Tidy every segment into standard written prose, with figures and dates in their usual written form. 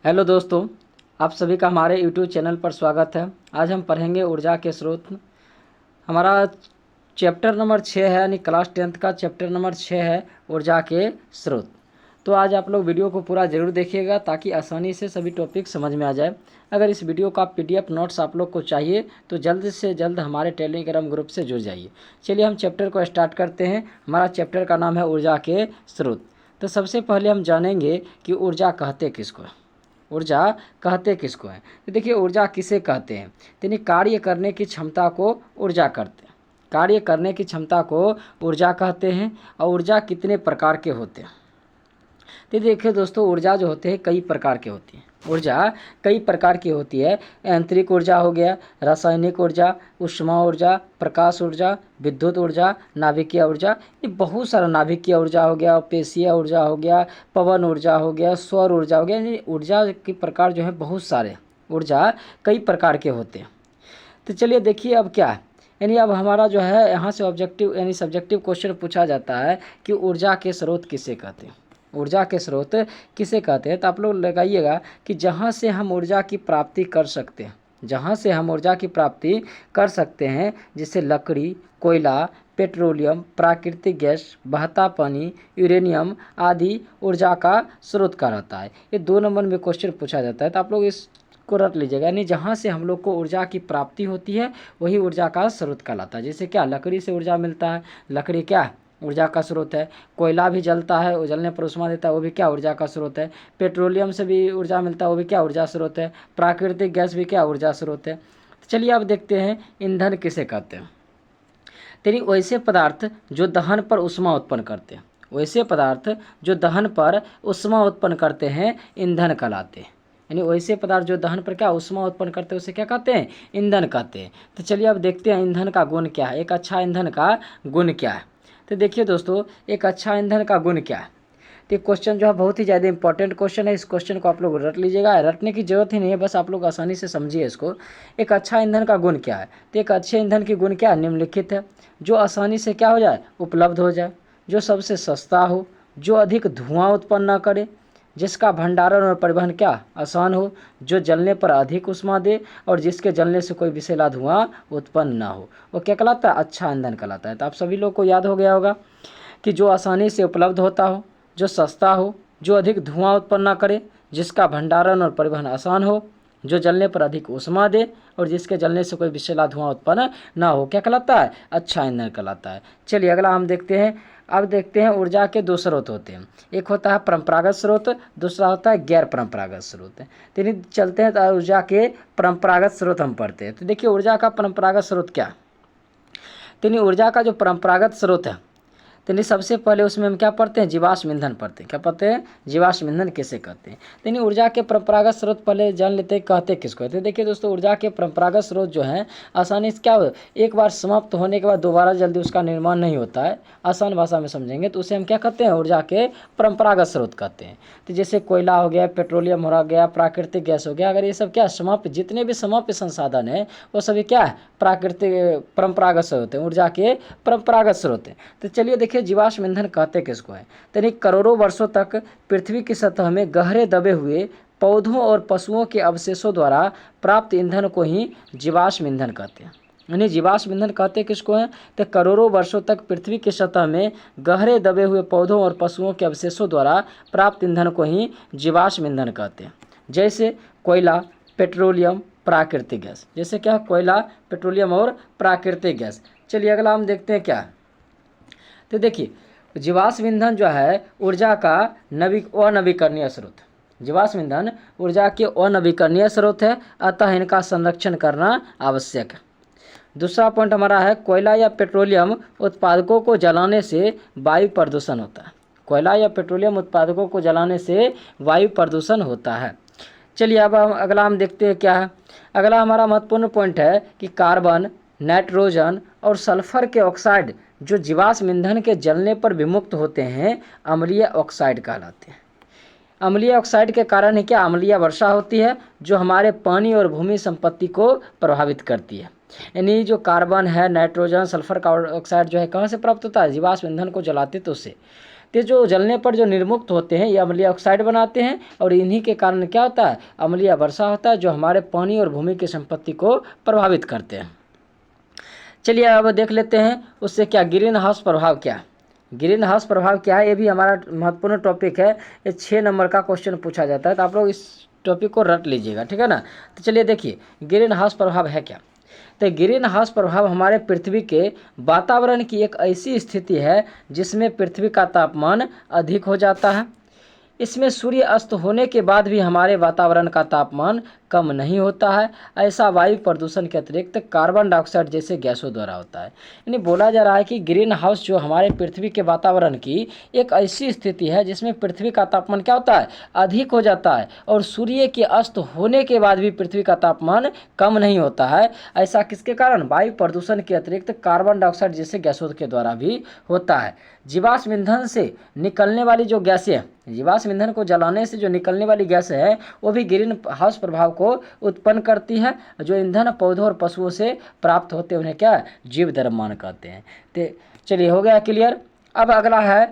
Hello दोस्तों, आप सभी का हमारे यूट्यूब चैनल पर स्वागत है। आज हम पढ़ेंगे ऊर्जा के स्रोत। हमारा चैप्टर नंबर 6 है, यानी क्लास 10th का चैप्टर नंबर 6 है ऊर्जा के स्रोत। तो आज आप लोग वीडियो को पूरा ज़रूर देखिएगा ताकि आसानी से सभी टॉपिक समझ में आ जाए। अगर इस वीडियो का PDF नोट्स आप लोग को चाहिए तो जल्द से जल्द हमारे टेलीग्राम ग्रुप से जुड़ जाइए। चलिए हम चैप्टर को स्टार्ट करते हैं। हमारा चैप्टर का नाम है ऊर्जा के स्रोत। तो सबसे पहले हम जानेंगे कि ऊर्जा कहते किसको है। ऊर्जा कहते किसको हैं? तो देखिए, ऊर्जा किसे कहते हैं? यानी कार्य करने की क्षमता को ऊर्जा कहते हैं। कार्य करने की क्षमता को ऊर्जा कहते हैं। और ऊर्जा कितने प्रकार के होते हैं? तो देखिए दोस्तों, ऊर्जा जो होते हैं कई प्रकार के होती है। ऊर्जा कई प्रकार की होती है। यांत्रिक ऊर्जा हो गया, रासायनिक ऊर्जा, ऊष्मा ऊर्जा, प्रकाश ऊर्जा, विद्युत ऊर्जा, नाभिकीय ऊर्जा। ये बहुत सारा, नाभिकीय ऊर्जा हो गया, पेशीय ऊर्जा हो गया, पवन ऊर्जा हो गया, सौर ऊर्जा हो गया। यानी ऊर्जा के प्रकार जो है बहुत सारे, ऊर्जा कई प्रकार के होते हैं। तो चलिए देखिए अब क्या है, यानी अब हमारा जो है यहाँ से ऑब्जेक्टिव यानी सब्जेक्टिव क्वेश्चन पूछा जाता है कि ऊर्जा के स्रोत किसे कहते हैं। ऊर्जा के स्रोत किसे कहते हैं? तो आप लोग लगाइएगा कि जहाँ से हम ऊर्जा की प्राप्ति कर सकते हैं, जहाँ से हम ऊर्जा की प्राप्ति कर सकते हैं, जैसे लकड़ी, कोयला, पेट्रोलियम, प्राकृतिक गैस, बहता पानी, यूरेनियम आदि ऊर्जा का स्रोत कहलाता है। ये 2 नंबर में क्वेश्चन पूछा जाता है, तो आप लोग इसको रट लीजिएगा। यानी जहाँ से हम लोग को ऊर्जा की प्राप्ति होती है वही ऊर्जा का स्रोत कहलाता है। जैसे क्या, लकड़ी से ऊर्जा मिलता है, लकड़ी क्या ऊर्जा का स्रोत है। कोयला भी जलता है, वो जलने पर ऊष्मा देता है, वो भी क्या ऊर्जा का स्रोत है। पेट्रोलियम से भी ऊर्जा मिलता है, वो भी क्या ऊर्जा स्रोत है। प्राकृतिक गैस भी क्या ऊर्जा स्रोत है। तो चलिए अब देखते हैं ईंधन किसे कहते हैं। यानी वैसे पदार्थ जो दहन पर ऊष्मा उत्पन्न करते हैं, वैसे पदार्थ जो दहन पर ऊष्मा उत्पन्न करते हैं ईंधन कहलाते हैं। यानी वैसे पदार्थ जो दहन पर क्या ऊष्मा उत्पन्न करते हैं उसे क्या कहते हैं? ईंधन कहते हैं। तो चलिए अब देखते हैं ईंधन का गुण क्या है, एक अच्छा ईंधन का गुण क्या है। तो देखिए दोस्तों, एक अच्छा ईंधन का गुण क्या है। तो क्वेश्चन जो है बहुत ही ज़्यादा इंपॉर्टेंट क्वेश्चन है। इस क्वेश्चन को आप लोग रट लीजिएगा, रटने की जरूरत ही नहीं है, बस आप लोग आसानी से समझिए इसको। एक अच्छा ईंधन का गुण क्या है? तो एक अच्छे ईंधन की गुण क्या है? निम्नलिखित है। जो आसानी से क्या हो जाए, उपलब्ध हो जाए, जो सबसे सस्ता हो, जो अधिक धुआं उत्पन्न न करे, जिसका भंडारण और परिवहन क्या आसान हो, जो जलने पर अधिक ऊष्मा दे और जिसके जलने से कोई विषैला धुआं उत्पन्न ना हो, वो क्या कहलाता है? अच्छा ईंधन कहलाता है। तो आप सभी लोग को याद हो गया होगा कि जो आसानी से उपलब्ध होता हो, जो सस्ता हो, जो अधिक धुआं उत्पन्न ना करे, जिसका भंडारण और परिवहन आसान हो, जो जलने पर अधिक ऊष्मा दे और जिसके जलने से कोई विषैला धुआं उत्पन्न ना हो, क्या कहलाता है? अच्छा ईंधन कहलाता है। चलिए अगला हम देखते हैं। अब देखते हैं ऊर्जा के 2 स्रोत होते हैं। एक होता है परंपरागत स्रोत, दूसरा होता है गैर परंपरागत स्रोत। तो चलते हैं तो ऊर्जा के परंपरागत स्रोत हम पढ़ते हैं। तो देखिए ऊर्जा का परंपरागत स्रोत क्या, तो ऊर्जा का जो परंपरागत स्रोत है, तो सबसे पहले उसमें हम क्या पढ़ते हैं? जीवाश्म ईंधन पढ़ते हैं। क्या पढ़ते हैं? जीवाश्म ईंधन किसे कहते हैं। तो ऊर्जा के परंपरागत स्रोत पहले जान लेते हैं कहते किसको कहते हैं। देखिए दोस्तों, ऊर्जा के परंपरागत स्रोत जो हैं आसानी से क्या हो, एक बार समाप्त होने के बाद दोबारा जल्दी उसका निर्माण नहीं होता है। आसान भाषा में समझेंगे तो उसे हम क्या कहते हैं? ऊर्जा के परंपरागत स्रोत कहते हैं। तो जैसे कोयला हो गया, पेट्रोलियम हो गया, प्राकृतिक गैस हो गया, अगर ये सब क्या समाप्त, जितने भी समाप्त संसाधन है वो सभी क्या है? प्राकृतिक परंपरागत स्रोत हैं, ऊर्जा के परंपरागत स्रोत हैं। तो चलिए देखिए जीवाश्म ईंधन कहते किसको है। तो करोड़ों वर्षों तक पृथ्वी की सतह में गहरे दबे हुए पौधों और पशुओं के अवशेषों द्वारा प्राप्त ईंधन को ही जीवाश्म ईंधन कहते हैं। यानी जीवाश्म ईंधन कहते किसको हैं? तो करोड़ों वर्षों तक पृथ्वी की सतह में गहरे दबे हुए पौधों और पशुओं के अवशेषों द्वारा प्राप्त ईंधन को ही जीवाश्म ईंधन कहते हैं। जैसे कोयला, पेट्रोलियम, प्राकृतिक गैस। जैसे क्या, कोयला, पेट्रोलियम और प्राकृतिक गैस। चलिए अगला हम देखते हैं क्या। तो देखिए जीवाश्म ईंधन जो है ऊर्जा का अनवीकरणीय स्रोत। जीवाश्म ईंधन ऊर्जा के अनवीकरणीय स्रोत है, अतः इनका संरक्षण करना आवश्यक है। दूसरा पॉइंट हमारा है कोयला या पेट्रोलियम उत्पादकों को जलाने से वायु प्रदूषण होता है। कोयला या पेट्रोलियम उत्पादकों को जलाने से वायु प्रदूषण होता है। चलिए अब अगला हम देखते हैं क्या है। अगला हमारा महत्वपूर्ण पॉइंट है कि कार्बन, नाइट्रोजन और सल्फर के ऑक्साइड जो जीवाश्म ईंधन के जलने पर विमुक्त होते हैं अम्लीय ऑक्साइड कहलाते हैं। अम्लीय ऑक्साइड के कारण ही क्या, अम्लीय वर्षा होती है जो हमारे पानी और भूमि संपत्ति को प्रभावित करती है। यानी जो कार्बन है, नाइट्रोजन, सल्फर का ऑक्साइड जो है कहाँ से प्राप्त होता है? जीवाश्म ईंधन को जलाते तो उससे। तो जो जलने पर जो निर्मुक्त होते हैं ये अम्लीय ऑक्साइड बनाते हैं और इन्हीं के कारण क्या होता है, अम्लीय वर्षा होता है, जो हमारे पानी और भूमि की संपत्ति को प्रभावित करते हैं। चलिए अब देख लेते हैं उससे क्या ग्रीन हाउस प्रभाव क्या है। ग्रीन हाउस प्रभाव क्या है, ये भी हमारा महत्वपूर्ण टॉपिक है। ये 6 नंबर का क्वेश्चन पूछा जाता है, तो आप लोग इस टॉपिक को रट लीजिएगा, ठीक है ना। तो चलिए देखिए ग्रीन हाउस प्रभाव है क्या। तो ग्रीन हाउस प्रभाव हमारे पृथ्वी के वातावरण की एक ऐसी स्थिति है जिसमें पृथ्वी का तापमान अधिक हो जाता है। इसमें सूर्य अस्त होने के बाद भी हमारे वातावरण का तापमान कम नहीं होता है। ऐसा वायु प्रदूषण के अतिरिक्त कार्बन डाइऑक्साइड जैसे गैसों द्वारा होता है। यानी बोला जा रहा है कि ग्रीन हाउस जो हमारे पृथ्वी के वातावरण की एक ऐसी स्थिति है जिसमें पृथ्वी का तापमान क्या होता है, अधिक हो जाता है, और सूर्य के अस्त होने के बाद भी पृथ्वी का तापमान कम नहीं होता है। ऐसा किसके कारण, वायु प्रदूषण के अतिरिक्त कार्बन डाइऑक्साइड जैसे गैसों के द्वारा भी होता है। जीवाश्म ईंधन से निकलने वाली जो गैसें, जीवाश्म ईंधन को जलाने से जो निकलने वाली गैस है वो भी ग्रीन हाउस प्रभाव को उत्पन्न करती है। जो ईंधन पौधों और पशुओं से प्राप्त होते हैं उन्हें क्या, जीव द्रव्यमान कहते हैं। तो चलिए हो गया क्लियर। अब अगला है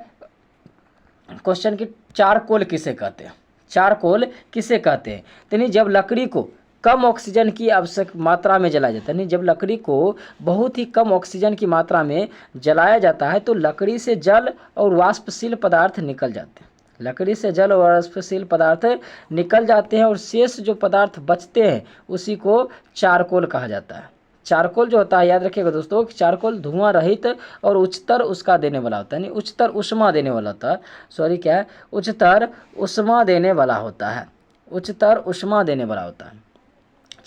क्वेश्चन की चारकोल किसे कहते हैं। चारकोल किसे कहते हैं, यानी जब लकड़ी को कम ऑक्सीजन की आवश्यक मात्रा में जलाया जाता है, यानी जब लकड़ी को बहुत ही कम ऑक्सीजन की मात्रा में जलाया जाता है तो लकड़ी से जल और वाष्पशील पदार्थ निकल जाते हैं। लकड़ी से जल और वाष्पशील पदार्थ निकल जाते हैं और शेष जो पदार्थ बचते हैं उसी को चारकोल कहा जाता है। चारकोल जो होता है, याद रखिएगा दोस्तों, चारकोल धुआं रहित और उच्चतर उष्मा देने वाला होता है, यानी उच्चतर उष्मा देने वाला होता है, सॉरी क्या है, उच्चतर उष्मा देने वाला होता है, उच्चतर उष्मा देने वाला होता है।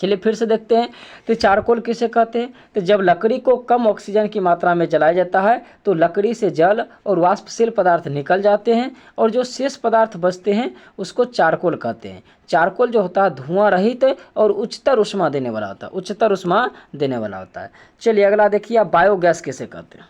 चलिए फिर से देखते हैं, तो चारकोल किसे कहते हैं। तो जब लकड़ी को कम ऑक्सीजन की मात्रा में जलाया जाता है तो लकड़ी से जल और वाष्पशील पदार्थ निकल जाते हैं और जो शेष पदार्थ बचते हैं उसको चारकोल कहते हैं। चारकोल जो होता है धुआं रहित और उच्चतर उष्मा देने वाला होता है, उच्चतर उष्मा देने वाला होता है। चलिए अगला देखिए, आप बायोगैस किसे कहते हैं।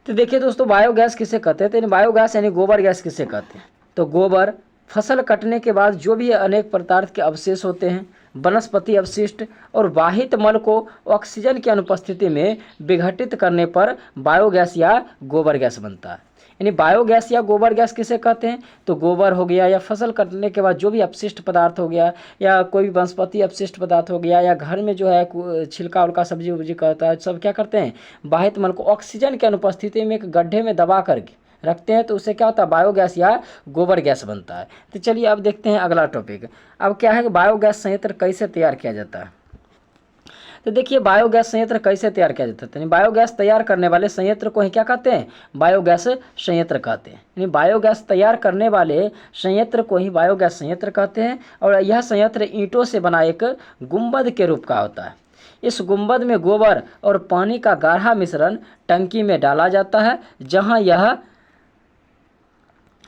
तो देखिए दोस्तों, बायोगैस किसे कहते हैं, तो बायोगैस यानी गोबर गैस किसे कहते हैं। तो गोबर, फसल कटने के बाद जो भी अनेक पदार्थ के अवशेष होते हैं, वनस्पति अवशिष्ट और वाहित मल को ऑक्सीजन की अनुपस्थिति में विघटित करने पर बायोगैस या गोबर गैस बनता है। यानी बायोगैस या गोबर गैस किसे कहते हैं, तो गोबर हो गया या फसल कटने के बाद जो भी अपशिष्ट पदार्थ हो गया या कोई भी वनस्पति अपशिष्ट पदार्थ हो गया या घर में जो है छिलका उलका सब्जी उब्जी करता है, सब क्या करते हैं, वाहित मल को ऑक्सीजन की अनुपस्थिति में एक गड्ढे में दबा करके रखते हैं, तो उससे क्या होता है, बायोगैस या गोबर गैस बनता है। तो चलिए अब देखते हैं अगला टॉपिक। अब क्या है कि बायोगैस संयंत्र कैसे तैयार किया जाता है। तो देखिए बायोगैस संयंत्र कैसे तैयार किया जाता है। बायोगैस तैयार करने वाले संयंत्र को ही क्या कहते हैं, बायोगैस संयंत्र कहते हैं। यानी बायोगैस तैयार करने वाले संयंत्र को ही बायोगैस संयंत्र कहते हैं। और यह संयंत्र ईंटों से बना एक गुंबद के रूप का होता है। इस गुंबद में गोबर और पानी का गाढ़ा मिश्रण टंकी में डाला जाता है,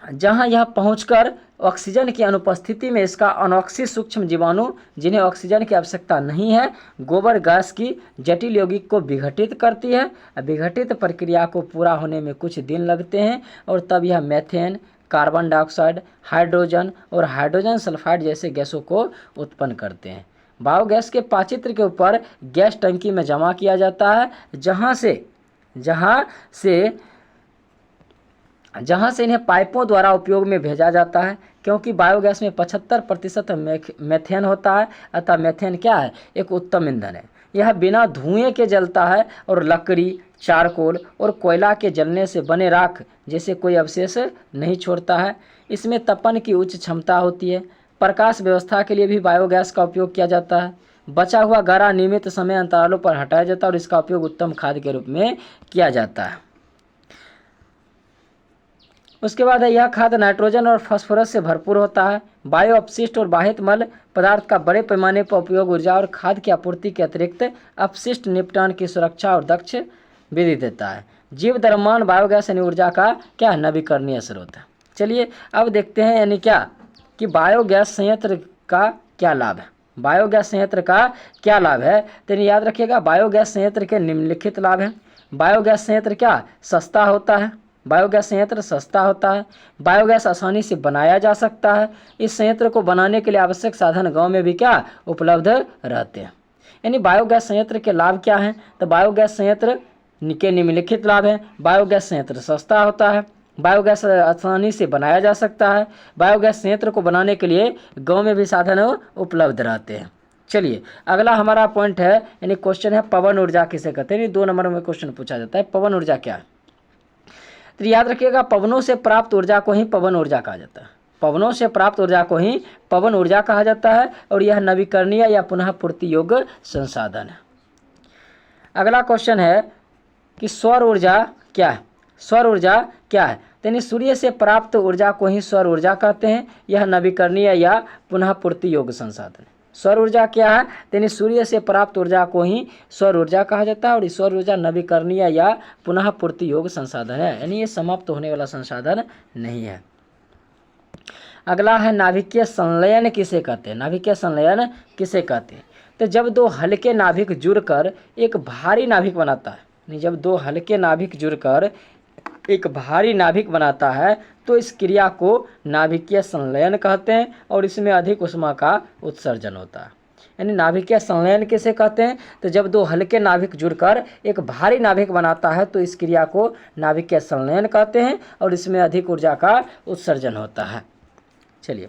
जहां यह पहुंचकर ऑक्सीजन की अनुपस्थिति में इसका अनॉक्सी सूक्ष्म जीवाणु, जिन्हें ऑक्सीजन की आवश्यकता नहीं है, गोबर गैस की जटिल यौगिक को विघटित करती है। विघटित प्रक्रिया को पूरा होने में कुछ दिन लगते हैं और तब यह मीथेन, कार्बन डाइऑक्साइड, हाइड्रोजन और हाइड्रोजन सल्फाइड जैसे गैसों को उत्पन्न करते हैं। बायोगैस के पाचित्र के ऊपर गैस टंकी में जमा किया जाता है, जहां से इन्हें पाइपों द्वारा उपयोग में भेजा जाता है। क्योंकि बायोगैस में 75% मेथेन होता है, अतः मेथेन क्या है, एक उत्तम ईंधन है। यह बिना धुएं के जलता है और लकड़ी, चारकोल और कोयला के जलने से बने राख जैसे कोई अवशेष नहीं छोड़ता है। इसमें तपन की उच्च क्षमता होती है। प्रकाश व्यवस्था के लिए भी बायोगैस का उपयोग किया जाता है। बचा हुआ गारा नियमित समय अंतरालों पर हटाया जाता है और इसका उपयोग उत्तम खाद के रूप में किया जाता है। उसके बाद है यह खाद नाइट्रोजन और फास्फोरस से भरपूर होता है। बायो अपशिष्ट और बाहित मल पदार्थ का बड़े पैमाने पर उपयोग ऊर्जा और खाद की आपूर्ति के अतिरिक्त अपशिष्ट निपटान की सुरक्षा और दक्ष विधि देता है। जीव द्रव्यमान बायोगैस यानी ऊर्जा का क्या नवीकरणीय स्रोत है। चलिए अब देखते हैं यानी क्या कि बायोगैस संयंत्र का क्या लाभ है। बायोगैस संयंत्र का क्या लाभ है, तो याद रखिएगा बायोगैस संयंत्र के निम्नलिखित लाभ हैं। बायोगैस संयंत्र क्या सस्ता होता है। बायोगैस संयंत्र सस्ता होता है। बायोगैस आसानी से बनाया जा सकता है। इस संयंत्र को बनाने के लिए आवश्यक साधन गांव में भी क्या उपलब्ध रहते हैं। यानी बायोगैस संयंत्र के लाभ क्या हैं, तो बायोगैस संयंत्र के निम्नलिखित लाभ हैं। बायोगैस संयंत्र सस्ता होता है, बायोगैस आसानी से बनाया जा सकता है। बायोगैस संयंत्र को बनाने के लिए गांव में भी साधन उपलब्ध रहते हैं। चलिए अगला हमारा पॉइंट है, यानी क्वेश्चन है पवन ऊर्जा किसे कहते हैं। यानी 2 नंबर में क्वेश्चन पूछा जाता है, पवन ऊर्जा क्या है। तो याद रखिएगा, पवनों से प्राप्त ऊर्जा को ही पवन ऊर्जा कहा जाता है। पवनों से प्राप्त ऊर्जा को ही पवन ऊर्जा कहा जाता है और यह नवीकरणीय या पुनः पूर्ति योग्य संसाधन है। अगला क्वेश्चन है कि सौर ऊर्जा क्या है। सौर ऊर्जा क्या है, यानी सूर्य से प्राप्त ऊर्जा को ही सौर ऊर्जा कहते हैं। यह नवीकरणीय या पुनः पूर्ति योग्य संसाधन है। सौर ऊर्जा क्या है, यानी सूर्य से प्राप्त ऊर्जा को ही सौर ऊर्जा कहा जाता है और इस सौर ऊर्जा नवीकरणीय या पुनः पूर्ति योग्य संसाधन है, यानी ये समाप्त होने वाला संसाधन नहीं है। अगला है नाभिकीय संलयन किसे कहते हैं। नाभिकीय संलयन किसे कहते हैं, तो जब 2 हल्के नाभिक जुड़कर एक भारी नाभिक बनाता है। जब 2 हल्के नाभिक जुड़कर एक भारी नाभिक बनाता है तो इस क्रिया को नाभिकीय संलयन कहते हैं और इसमें अधिक ऊष्मा का उत्सर्जन होता है। यानी नाभिकीय संलयन किसे कहते हैं, तो जब 2 हल्के नाभिक जुड़कर एक भारी नाभिक बनाता है तो इस क्रिया को नाभिकीय संलयन कहते हैं और इसमें अधिक ऊर्जा का उत्सर्जन होता है। चलिए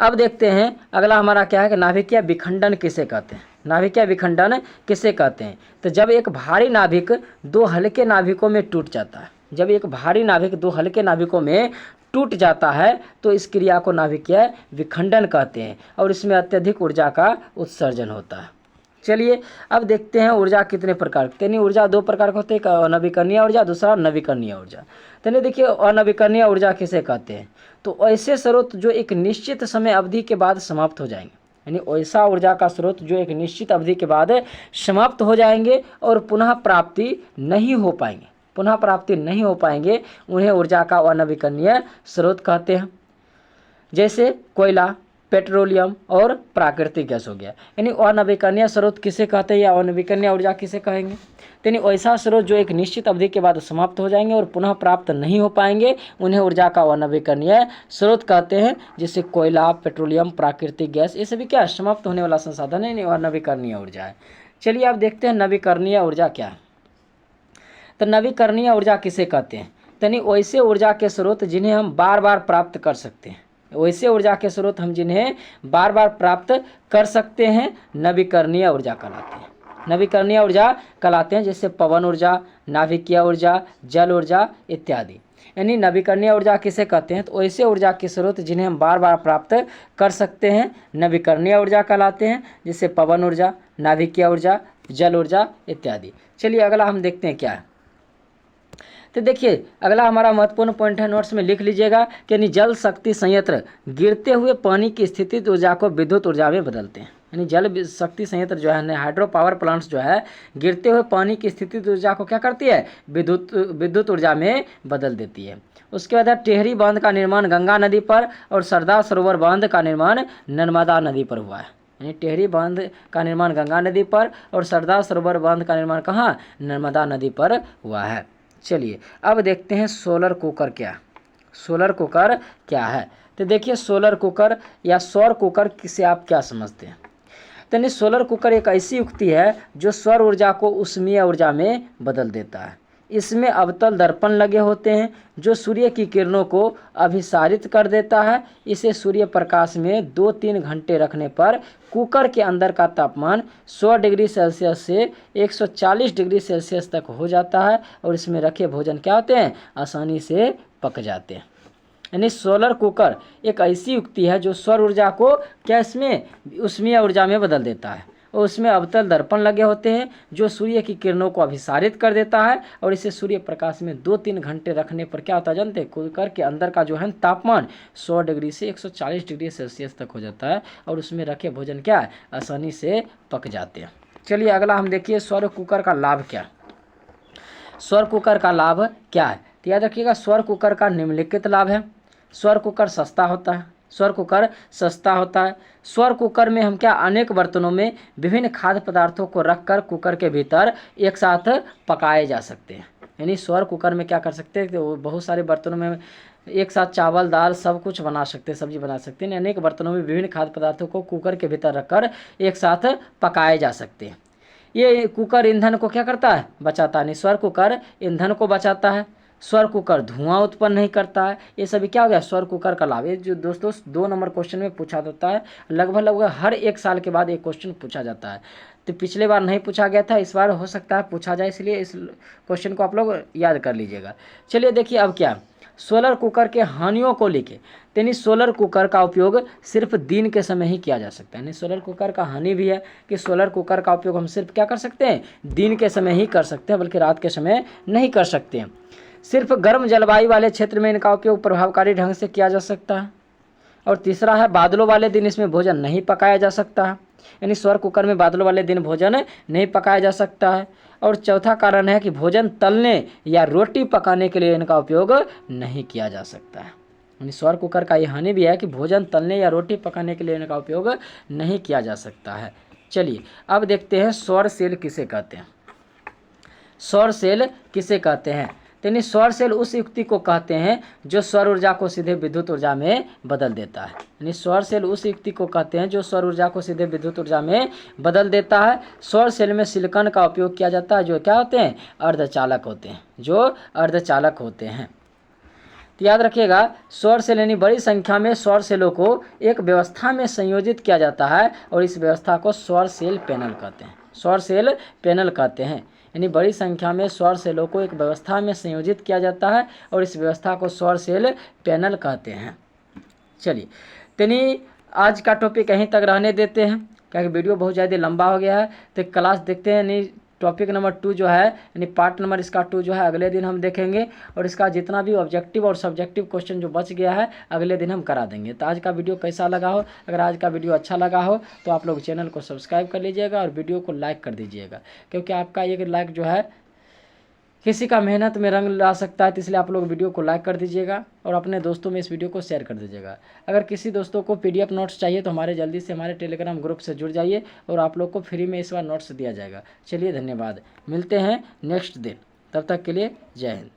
अब देखते हैं अगला हमारा क्या है कि नाभिकीय विखंडन किसे कहते हैं। नाभिकीय विखंडन किसे कहते हैं, तो जब एक भारी नाभिक 2 हल्के नाभिकों में टूट जाता है। जब एक भारी नाभिक 2 हल्के नाभिकों में टूट जाता है तो इस क्रिया को नाभिकीय विखंडन कहते हैं और इसमें अत्यधिक ऊर्जा का उत्सर्जन होता है। चलिए अब देखते हैं ऊर्जा कितने प्रकार की। यानी ऊर्जा 2 प्रकार के होते हैं, एक अनवीकरणीय ऊर्जा, दूसरा नवीकरणीय ऊर्जा। तो देखिए अनवीकरणीय ऊर्जा किसे कहते हैं, तो ऐसे स्रोत जो एक निश्चित समय अवधि के बाद समाप्त हो जाएंगे। यानी ऐसा ऊर्जा का स्रोत जो एक निश्चित अवधि के बाद समाप्त हो जाएंगे और पुनः प्राप्ति नहीं हो पाएंगे। पुनः प्राप्ति नहीं हो पाएंगे, उन्हें ऊर्जा का अनवीकरणीय स्रोत कहते हैं। जैसे कोयला, पेट्रोलियम और प्राकृतिक गैस हो गया। यानी अनवीकरणीय स्रोत किसे कहते हैं या अनवीकरणीय ऊर्जा किसे कहेंगे, यानी ऐसा स्रोत जो एक निश्चित अवधि के बाद समाप्त हो जाएंगे और पुनः प्राप्त नहीं हो पाएंगे, उन्हें ऊर्जा का अनवीकरणीय स्रोत कहते हैं। जैसे कोयला, पेट्रोलियम, प्राकृतिक गैस, ये सभी क्या समाप्त होने वाला संसाधन है, अनवीकरणीय ऊर्जा है। चलिए आप देखते हैं नवीकरणीय ऊर्जा क्या है। तो नवीकरणीय ऊर्जा किसे कहते हैं, यानी वैसे ऊर्जा के स्रोत जिन्हें हम बार बार प्राप्त कर सकते हैं। वैसे ऊर्जा के स्रोत हम जिन्हें बार बार प्राप्त कर सकते हैं नवीकरणीय ऊर्जा कहलाते हैं। नवीकरणीय ऊर्जा कहलाते हैं, जैसे पवन ऊर्जा, नाभिकीय ऊर्जा, जल ऊर्जा इत्यादि। यानी नवीकरणीय ऊर्जा किसे कहते हैं, तो ऐसे ऊर्जा के स्रोत जिन्हें हम बार बार प्राप्त कर सकते हैं नवीकरणीय ऊर्जा कहलाते हैं, जैसे पवन ऊर्जा, नाभिकीय ऊर्जा, जल ऊर्जा इत्यादि। चलिए अगला हम देखते हैं क्या है। तो देखिए अगला हमारा महत्वपूर्ण पॉइंट है, नोट्स में लिख लीजिएगा कि यानी जल शक्ति संयंत्र गिरते हुए पानी की स्थितिज ऊर्जा को विद्युत ऊर्जा में बदलते हैं। यानी जल शक्ति संयंत्र जो है, हाइड्रो पावर प्लांट्स जो है, गिरते हुए पानी की स्थितिज ऊर्जा को क्या करती है, विद्युत ऊर्जा में बदल देती है। उसके बाद टेहरी बांध का निर्माण गंगा नदी पर और सरदार सरोवर बांध का निर्माण नर्मदा नदी पर हुआ है। यानी टेहरी बांध का निर्माण गंगा नदी पर और सरदार सरोवर बांध का निर्माण कहाँ, नर्मदा नदी पर हुआ है। चलिए अब देखते हैं सोलर कुकर क्या। सोलर कुकर क्या है, तो देखिए सोलर कुकर या सौर कुकर किसे आप क्या समझते हैं। तो नहीं, सोलर कुकर एक ऐसी युक्ति है जो सौर ऊर्जा को ऊष्मीय ऊर्जा में बदल देता है। इसमें अवतल दर्पण लगे होते हैं जो सूर्य की किरणों को अभिसारित कर देता है। इसे सूर्य प्रकाश में 2-3 घंटे रखने पर कुकर के अंदर का तापमान 100 डिग्री सेल्सियस से 140 डिग्री सेल्सियस तक हो जाता है और इसमें रखे भोजन क्या होते हैं, आसानी से पक जाते हैं। यानी सोलर कुकर एक ऐसी युक्ति है जो सौर ऊर्जा को क्या इसमें ऊष्मीय ऊर्जा में बदल देता है और उसमें अवतल दर्पण लगे होते हैं जो सूर्य की किरणों को अभिसारित कर देता है और इसे सूर्य प्रकाश में 2-3 घंटे रखने पर क्या होता है जानते हैं, कुकर के अंदर का जो है तापमान 100 डिग्री से 140 डिग्री सेल्सियस तक हो जाता है और उसमें रखे भोजन क्या है, आसानी से पक जाते हैं। चलिए अगला हम देखिए सौर कुकर का लाभ क्या। सौर कुकर का लाभ क्या है, तो याद रखिएगा सौर कुकर का निम्नलिखित लाभ है। सौर कुकर सस्ता होता है। सौर कुकर सस्ता होता है। सौर कुकर में हम क्या अनेक बर्तनों में विभिन्न खाद्य पदार्थों को रखकर कुकर के भीतर एक साथ पकाए जा सकते हैं। यानी सौर कुकर में क्या कर सकते हैं, तो बहुत सारे बर्तनों में एक साथ चावल दाल सब कुछ बना सकते हैं, सब्जी बना सकते हैं। अनेक बर्तनों में विभिन्न खाद्य पदार्थों को कुकर के भीतर रखकर एक साथ पकाए जा सकते हैं। ये कुकर ईंधन को क्या करता है, बचाता है। सौर कुकर ईंधन को बचाता है। स्वर कुकर धुआं उत्पन्न नहीं करता है। ये सभी क्या हो गया, स्वर कुकर का लाभ। ये जो दोस्तों 2 नंबर क्वेश्चन में पूछा जाता है, लगभग हर 1 साल के बाद एक क्वेश्चन पूछा जाता है। तो पिछले बार नहीं पूछा गया था, इस बार हो सकता है पूछा जाए, इसलिए इस क्वेश्चन को आप लोग याद कर लीजिएगा। चलिए देखिए अब क्या, सोलर कुकर के हानियों को लेके, यानी सोलर कुकर का उपयोग सिर्फ दिन के समय ही किया जा सकता है। यानी सोलर कुकर का हानि भी है कि सोलर कुकर का उपयोग हम सिर्फ क्या कर सकते हैं, दिन के समय ही कर सकते हैं, बल्कि रात के समय नहीं कर सकते हैं। सिर्फ गर्म जलवायु वाले क्षेत्र में इनका उपयोग प्रभावकारी ढंग से किया जा सकता है। और तीसरा है, बादलों वाले दिन इसमें भोजन नहीं पकाया जा सकता है, यानी सौर कुकर में बादलों वाले दिन भोजन नहीं पकाया जा सकता है। और चौथा कारण है कि भोजन तलने या रोटी पकाने के लिए इनका उपयोग नहीं किया जा सकता है। यानी सौर कुकर का ये हानि भी है कि भोजन तलने या रोटी पकाने के लिए इनका उपयोग नहीं किया जा सकता है। चलिए अब देखते हैं सौर सेल किसे कहते हैं। सौर सेल किसे कहते हैं, यानी सौर सेल उस युक्ति को कहते हैं जो सौर ऊर्जा को सीधे विद्युत ऊर्जा में बदल देता है। यानी सौर सेल उस युक्ति को कहते हैं जो सौर ऊर्जा को सीधे विद्युत ऊर्जा में बदल देता है। सौर सेल में सिलिकॉन का उपयोग किया जाता है, जो क्या होते हैं, अर्धचालक होते हैं, जो अर्धचालक होते हैं। तो याद रखिएगा, सौर सेल यानी बड़ी संख्या में सौर सेलों को एक व्यवस्था में संयोजित किया जाता है और इस व्यवस्था को सौर सेल पैनल कहते हैं। सौर सेल पैनल कहते हैं, यानी बड़ी संख्या में सौर सेलों को एक व्यवस्था में संयोजित किया जाता है और इस व्यवस्था को सौर सेल पैनल कहते हैं। चलिए यानी आज का टॉपिक यहीं तक रहने देते हैं, क्योंकि वीडियो बहुत ज़्यादा लंबा हो गया है। तो क्लास देखते हैं, यानी टॉपिक नंबर 2 जो है, यानी पार्ट नंबर इसका 2 जो है अगले दिन हम देखेंगे, और इसका जितना भी ऑब्जेक्टिव और सब्जेक्टिव क्वेश्चन जो बच गया है अगले दिन हम करा देंगे। तो आज का वीडियो कैसा लगा हो, अगर आज का वीडियो अच्छा लगा हो तो आप लोग चैनल को सब्सक्राइब कर लीजिएगा और वीडियो को लाइक कर दीजिएगा, क्योंकि आपका एक लाइक जो है किसी का मेहनत में रंग ला सकता है। तो इसलिए आप लोग वीडियो को लाइक कर दीजिएगा और अपने दोस्तों में इस वीडियो को शेयर कर दीजिएगा। अगर किसी दोस्तों को PDF नोट्स चाहिए तो हमारे जल्दी से हमारे टेलीग्राम ग्रुप से जुड़ जाइए और आप लोग को फ्री में इस बार नोट्स दिया जाएगा। चलिए धन्यवाद, मिलते हैं नेक्स्ट दिन, तब तक के लिए जय हिंद।